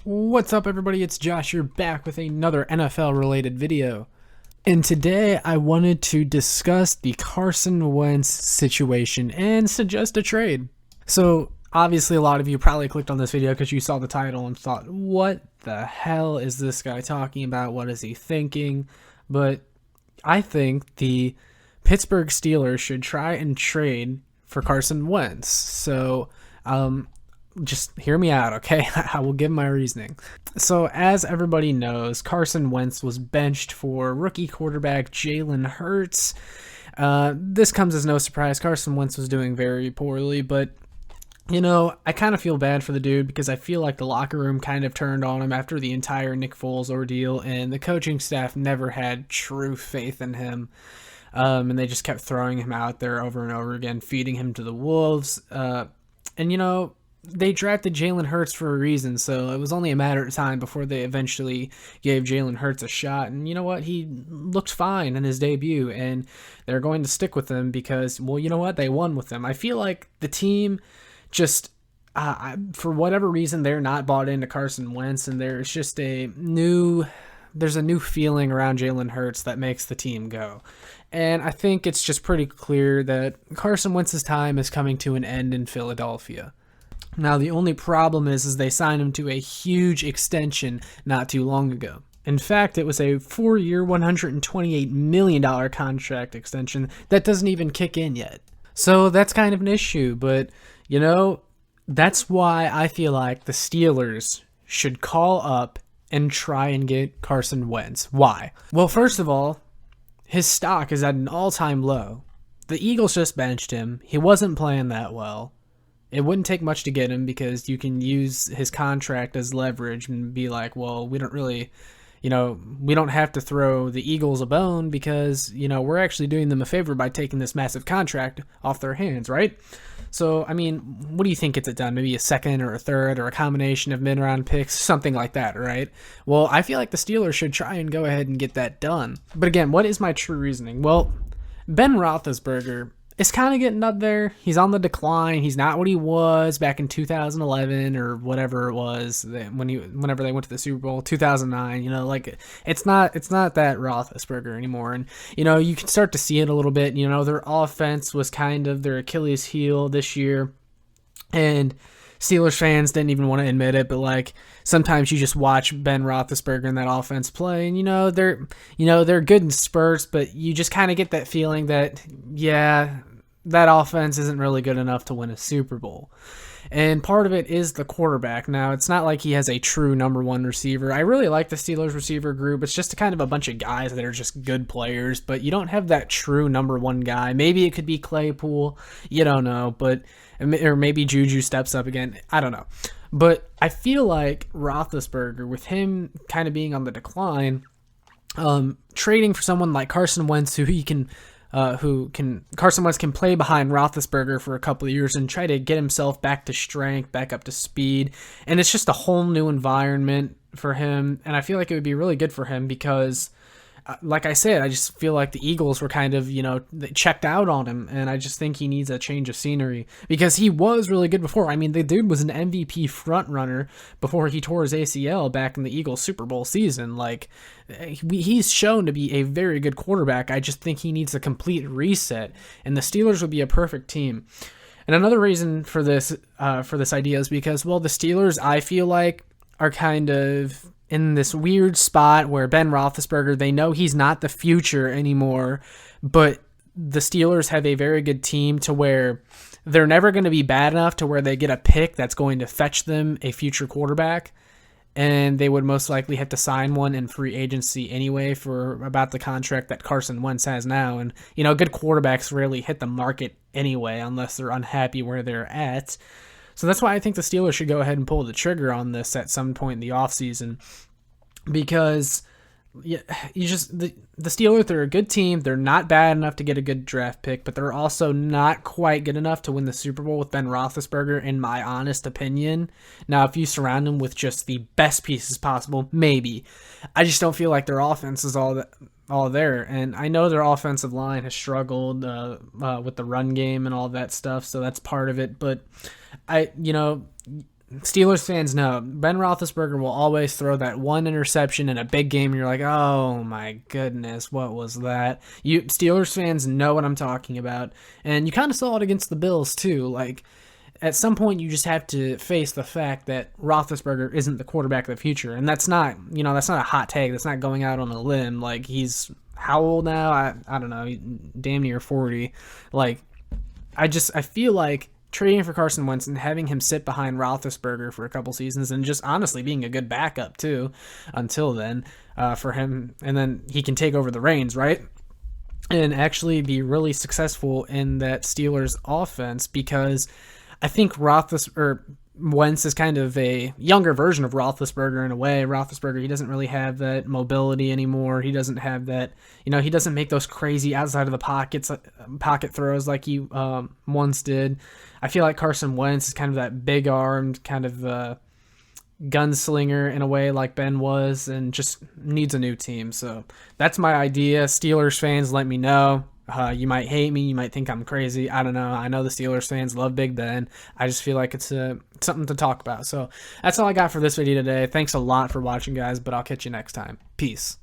What's up, everybody? It's Josh. You're back with another NFL related video. And today I wanted to discuss the Carson Wentz situation and suggest a trade. So, obviously, a lot of you probably clicked on this video because you saw the title and thought, what the hell is this guy talking about? What is he thinking? But I think the Pittsburgh Steelers should try and trade for Carson Wentz. So, just hear me out, okay? I will give my reasoning. So, as everybody knows, Carson Wentz was benched for rookie quarterback Jalen Hurts. This comes as no surprise. Carson Wentz was doing very poorly, but I kind of feel bad for the dude because I feel like the locker room kind of turned on him after the entire Nick Foles ordeal, and the coaching staff never had true faith in him. And they just kept throwing him out there over and over again, feeding him to the wolves. They drafted Jalen Hurts for a reason, so it was only a matter of time before they eventually gave Jalen Hurts a shot. And you know what? He looked fine in his debut, and they're going to stick with him because, well, you know what? They won with him. I feel like the team just, for whatever reason, they're not bought into Carson Wentz, and there's just a new feeling around Jalen Hurts that makes the team go. And I think it's just pretty clear that Carson Wentz's time is coming to an end in Philadelphia. Now, the only problem is they signed him to a huge extension not too long ago. In fact, it was a 4-year, $128 million contract extension that doesn't even kick in yet. So that's kind of an issue, but, that's why I feel like the Steelers should call up and try and get Carson Wentz. Why? Well, first of all, his stock is at an all-time low. The Eagles just benched him. He wasn't playing that well. It wouldn't take much to get him because you can use his contract as leverage and be like, well, we don't really, we don't have to throw the Eagles a bone because, we're actually doing them a favor by taking this massive contract off their hands, right? So, what do you think gets it done? Maybe a second or a third or a combination of mid-round picks, something like that, right? Well, I feel like the Steelers should try and go ahead and get that done. But again, what is my true reasoning? Well, Ben Roethlisberger is kind of getting up there. He's on the decline. He's not what he was back in 2011 or whatever it was whenever they went to the Super Bowl, 2009. It's not that Roethlisberger anymore. And you can start to see it a little bit. Their offense was kind of their Achilles heel this year, and Steelers fans didn't even want to admit it, but sometimes you just watch Ben Roethlisberger and that offense play, and they're good in spurts, but you just kind of get that feeling that that offense isn't really good enough to win a Super Bowl. And part of it is the quarterback. Now, it's not like he has a true number one receiver. I really like the Steelers receiver group. It's just kind of a bunch of guys that are just good players, but you don't have that true number one guy. Maybe it could be Claypool. You don't know, or maybe Juju steps up again. I don't know. But I feel like Roethlisberger, with him kind of being on the decline, trading for someone like Carson Wentz, Carson Wentz can play behind Roethlisberger for a couple of years and try to get himself back to strength, back up to speed. And it's just a whole new environment for him. And I feel like it would be really good for him because, like I said, I just feel like the Eagles were kind of, they checked out on him. And I just think he needs a change of scenery because he was really good before. The dude was an MVP frontrunner before he tore his ACL back in the Eagles Super Bowl season. He's shown to be a very good quarterback. I just think he needs a complete reset, and the Steelers would be a perfect team. And another reason for this idea is because, well, the Steelers, I feel like, are kind of in this weird spot where Ben Roethlisberger, they know he's not the future anymore, but the Steelers have a very good team to where they're never going to be bad enough to where they get a pick that's going to fetch them a future quarterback, and they would most likely have to sign one in free agency anyway for about the contract that Carson Wentz has now. And, good quarterbacks rarely hit the market anyway unless they're unhappy where they're at. So that's why I think the Steelers should go ahead and pull the trigger on this at some point in the offseason, because the Steelers, they're a good team. They're not bad enough to get a good draft pick, but they're also not quite good enough to win the Super Bowl with Ben Roethlisberger, in my honest opinion. Now, if you surround them with just the best pieces possible, maybe. I just don't feel like their offense is all there. And I know their offensive line has struggled with the run game and all that stuff, so that's part of it. But Steelers fans know Ben Roethlisberger will always throw that one interception in a big game, and you're like, oh my goodness, what was that? You Steelers fans know what I'm talking about, and you kind of saw it against the Bills too. Like, at some point, you just have to face the fact that Roethlisberger isn't the quarterback of the future, and that's not, that's not a hot take. That's not going out on a limb. Like, he's how old now? I don't know, damn near 40. Like, I feel like trading for Carson Wentz and having him sit behind Roethlisberger for a couple seasons and just honestly being a good backup too until then for him, and then he can take over the reins, right? And actually be really successful in that Steelers offense, because I think Wentz is kind of a younger version of Roethlisberger in a way. Roethlisberger, he doesn't really have that mobility anymore. He doesn't have that, he doesn't make those crazy outside of the pocket throws like he once did. I feel like Carson Wentz is kind of that big-armed kind of gunslinger in a way like Ben was, and just needs a new team. So that's my idea. Steelers fans, let me know. You might hate me. You might think I'm crazy. I don't know. I know the Steelers fans love Big Ben. I just feel like it's something to talk about. So that's all I got for this video today. Thanks a lot for watching, guys, but I'll catch you next time. Peace.